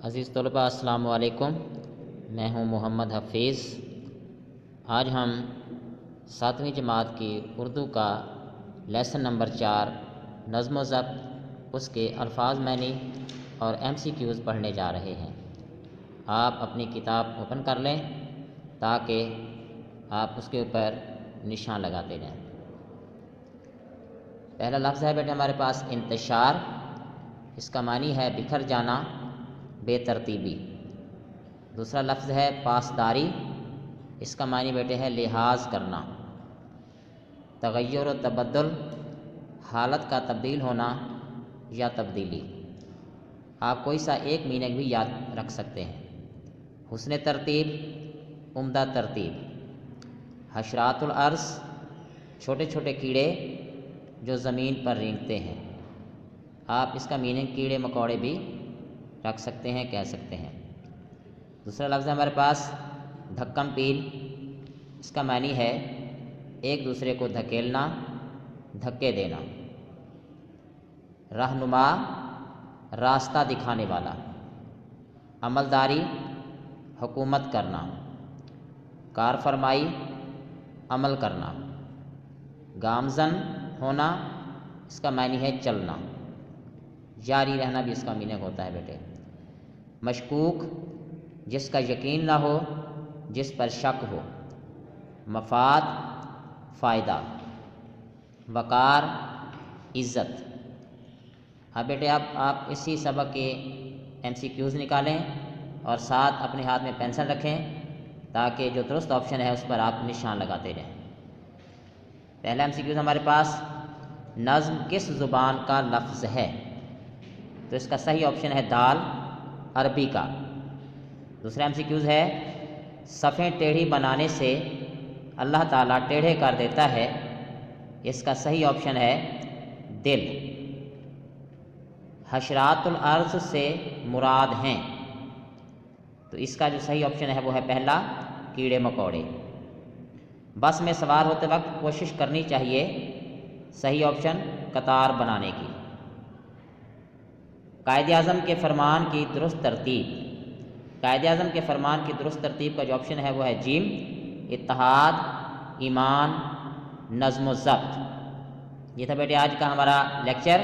عزیز طلباء السلام علیکم، میں ہوں محمد حفیظ۔ آج ہم 7ویں جماعت کی اردو کا لیسن نمبر 4 نظم و ضبط، اس کے الفاظ معنی اور MCQs پڑھنے جا رہے ہیں۔ آپ اپنی کتاب اوپن کر لیں تاکہ آپ اس کے اوپر نشان لگاتے جائیں۔ پہلا لفظ ہے بیٹے ہمارے پاس انتشار، اس کا معنی ہے بکھر جانا، بے ترتیبی۔ دوسرا لفظ ہے پاسداری، اس کا معنی بیٹے ہے لحاظ کرنا۔ تغیر و تبدل، حالت کا تبدیل ہونا یا تبدیلی۔ آپ کوئی سا ایک میننگ بھی یاد رکھ سکتے ہیں۔ حسن ترتیب، عمدہ ترتیب۔ حشرات الارض، چھوٹے چھوٹے کیڑے جو زمین پر رینگتے ہیں۔ آپ اس کا میننگ کیڑے مکوڑے بھی رکھ سکتے ہیں، کہہ سکتے ہیں۔ دوسرا لفظ ہے ہمارے پاس دھکم پیل، اس کا معنی ہے ایک دوسرے کو دھکیلنا، دھکے دینا۔ رہنما، راستہ دکھانے والا۔ عملداری، حکومت کرنا۔ کار فرمائی، عمل کرنا۔ گامزن ہونا، اس کا معنی ہے چلنا، جاری رہنا بھی اس کا میننگ ہوتا ہے بیٹے۔ مشکوک، جس کا یقین نہ ہو، جس پر شک ہو۔ مفاد، فائدہ۔ وقار، عزت۔ اب بیٹے آپ اسی سبق کے MCQs نکالیں اور ساتھ اپنے ہاتھ میں پینسل رکھیں تاکہ جو درست آپشن ہے اس پر آپ نشان لگاتے رہیں۔ پہلا MCQs ہمارے پاس نظم کس زبان کا لفظ ہے؟ تو اس کا صحیح آپشن ہے دال، عربی کا۔ دوسرا MCQs ہے صفیں ٹیڑھی بنانے سے اللہ تعالیٰ ٹیڑھے کر دیتا ہے، اس کا صحیح آپشن ہے دل۔ حشرات الارض سے مراد ہیں، تو اس کا جو صحیح آپشن ہے وہ ہے پہلا، کیڑے مکوڑے۔ بس میں سوار ہوتے وقت کوشش کرنی چاہیے، صحیح آپشن قطار بنانے کی۔ قائد اعظم کے فرمان کی درست ترتیب، قائد اعظم کے فرمان کی درست ترتیب کا جو آپشن ہے وہ ہے جیم، اتحاد، ایمان، نظم و ضبط۔ یہ تھا بیٹے آج کا ہمارا لیکچر۔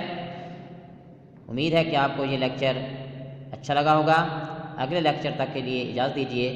امید ہے کہ آپ کو یہ لیکچر اچھا لگا ہوگا۔ اگلے لیکچر تک کے لیے اجازت دیجیے۔